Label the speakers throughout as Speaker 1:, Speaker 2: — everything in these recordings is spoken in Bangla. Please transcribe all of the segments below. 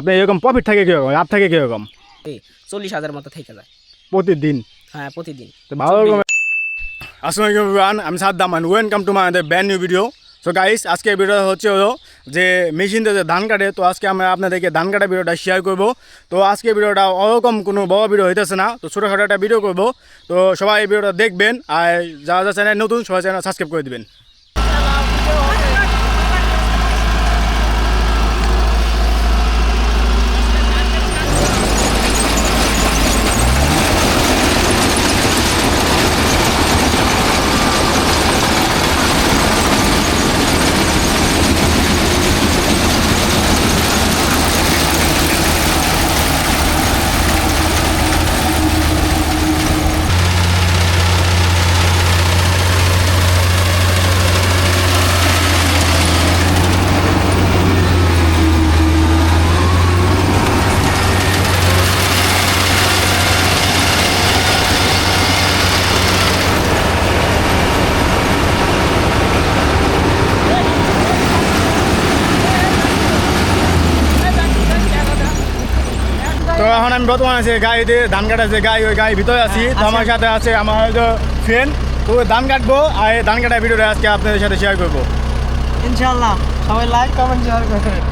Speaker 1: আপনি এরকম প্রফিট থাকে কীরকম, লাভ থাকে কীরকম?
Speaker 2: 40,000 মতো থেকে যায়
Speaker 1: প্রতিদিন?
Speaker 2: হ্যাঁ প্রতিদিন।
Speaker 1: তো ভালো রকম। আসসালামু আলাইকুম এভরিওয়ান, আমি Saddam and welcome to my brand new video. So guys, আজকে ভিডিও হলো যে মেশিনতে যে ধান কাটে। তো আজকে আমরা আপনাদেরকে ধান কাটা ভিডিওটা শেয়ার করব। তো আজকে ভিডিওটা ওরকম কোনো বড় ভিডিও হইতেছে না, তো ছোটোখাটো একটা ভিডিও করব। তো সবাই এই ভিডিওটা দেখবেন, আর যারা যারা চ্যানেল নতুন সবাই চ্যানেল সাবস্ক্রাইব করে দিবেন। তো এখন আমি বর্তমানে আছি গাড়িতে, ধান কাটা যে গাড়ি, ওই গাড়ির ভিতরে আছি। তো আমার সাথে আছে আমার ফ্রেন্ড। তো ধান কাটবো, আর ধান কাটা ভিডিওটা আজকে আপনাদের সাথে শেয়ার করবো
Speaker 2: ইনশাআল্লাহ। সবাই লাইক কমেন্ট শেয়ার করবেন।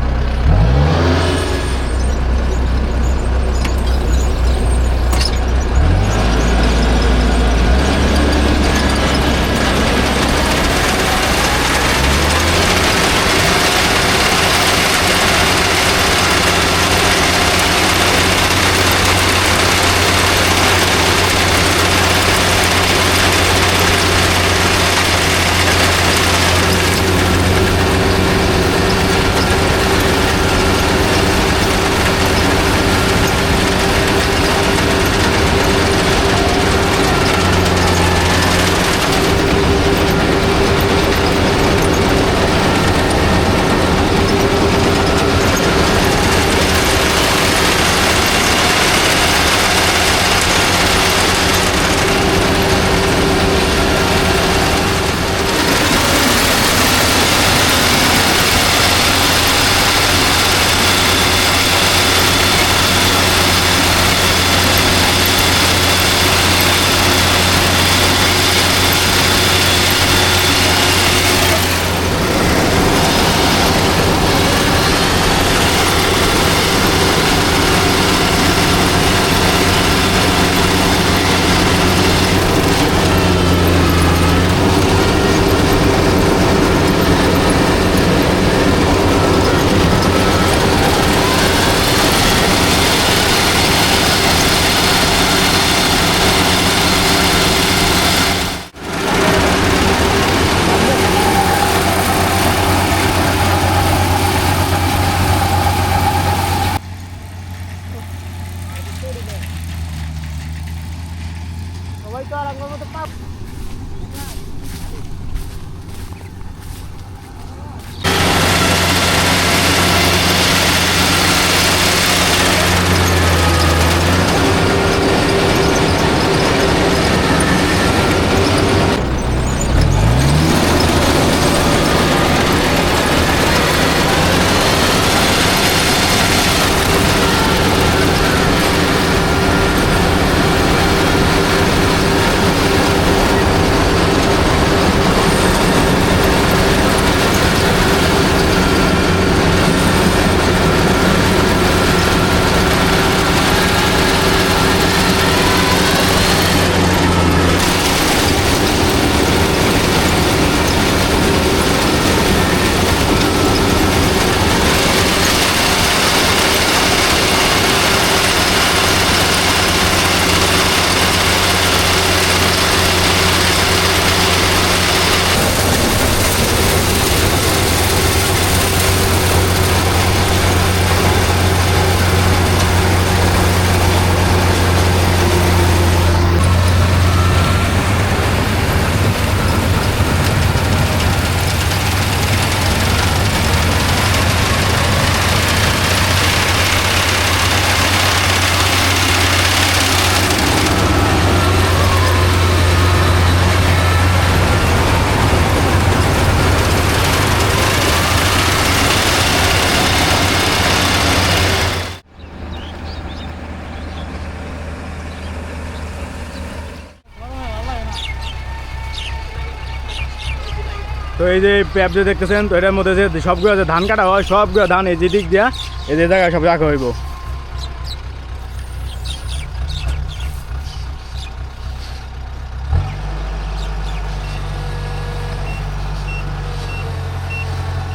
Speaker 1: তো এই যে প্যাপ যে দেখতেছেন, তো এটার মধ্যে যে সবগুলো যে ধান কাটা হয়, সবগুলো ধান এই যে দিক দিয়া এই যে জায়গায় সব রাখা হইব।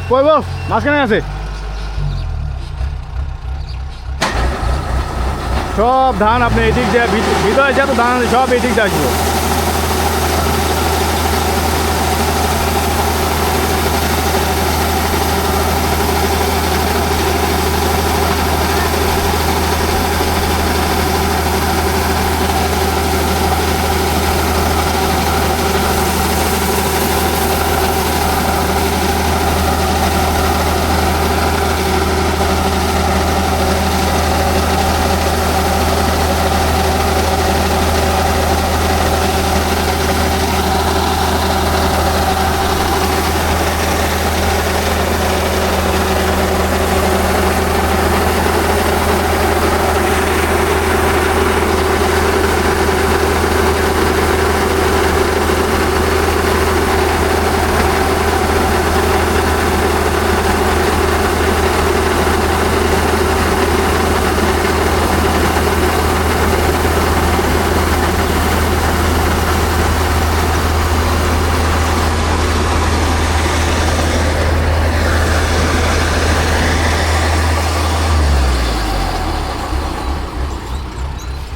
Speaker 1: কইব মাঝখানে আছে সব ধান, আপনি এই দিক দিয়ে ভিতরে যত ধান আছে সব এই দিক দিয়ে আসবো।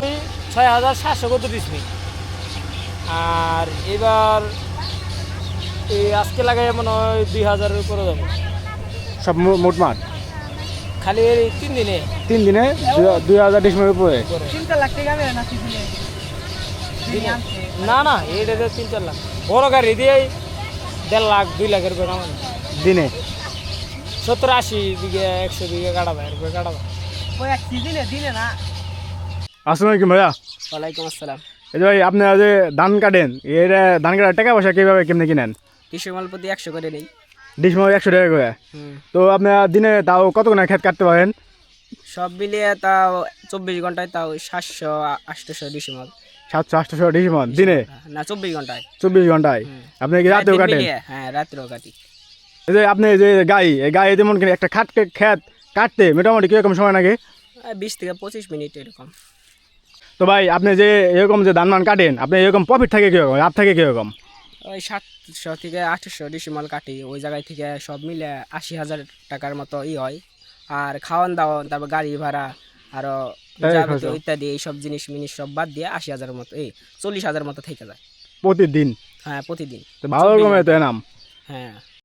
Speaker 2: এই 6,700 কত ডিসমিল। আর এবার এই আজকে লাগাই মনে হয় 2,000-এর উপরে যাবে
Speaker 1: সব মোটমাট
Speaker 2: খালি এই 3 দিনে।
Speaker 1: 3 দিনে 2000 ডিসমের উপরে।
Speaker 2: 3 লাখ টাকা না দিনে না না এটা 3-4 লাখ বড় গাড়ি দিয়ে 1.5 লাখ 2 লাখের উপরে কামান
Speaker 1: দিনে
Speaker 2: 70-80 বিঘে 100 বিঘে কাটাবে এরপরে কাটাবে ওই এক দিনে দিনে না।
Speaker 1: আসসালামু আলাইকুম ভাইয়া।
Speaker 2: ওয়ালাইকুম আসসালাম।
Speaker 1: এই যে ভাই আপনারা যে ধান কাটেন, এটা ধান কাটার টাকা পয়সা কীভাবে কেমনে কিনেন?
Speaker 2: কৃষি মাল প্রতি 100 করে নেই।
Speaker 1: ডিসমেল 100 টাকা করে। তো আপনারা দিনে তাও কতক্ষণ ক্ষেত কাটতে পারেন?
Speaker 2: সব মিলিয়ে তাও 24 ঘন্টায় তাও 700-800 ডিসিমাল।
Speaker 1: 700-800 ডিসমেল দিনে
Speaker 2: না 24 ঘন্টায়।
Speaker 1: 24 ঘন্টায় আপনি কি রাতেও
Speaker 2: দিন
Speaker 1: কাটেন?
Speaker 2: মিলিয়ে, হ্যাঁ রাত্রেও কাটি।
Speaker 1: এই যে আপনি যে গাই, এই গায়ে যেমন কি একটা ক্ষেত কাটতে মোটামুটি কীরকম সময় লাগে?
Speaker 2: 20 থেকে 25 মিনিট এরকম।
Speaker 1: তো ভাই আপনি যে এরকম যে ধান মান কাটেন, আপনি এরকম প্রফিট থাকে কীরকম, লাভ থাকে কীরকম?
Speaker 2: ওই 700 থেকে 800 ডিসিমাল কাটি, ওই জায়গায় থেকে সব মিলে 80,000 টাকার মতো হয়। আর খাওয়ান দাওয়ান, তারপর গাড়ি ভাড়া আরও যাবতীয় ইত্যাদি এইসব জিনিস মিনিস সব বাদ দিয়ে 80,000-এর মতো 40,000 মতো থেকে যায়
Speaker 1: প্রতিদিন?
Speaker 2: হ্যাঁ প্রতিদিন।
Speaker 1: তো ভালো রকমের তো এনাম।
Speaker 2: হ্যাঁ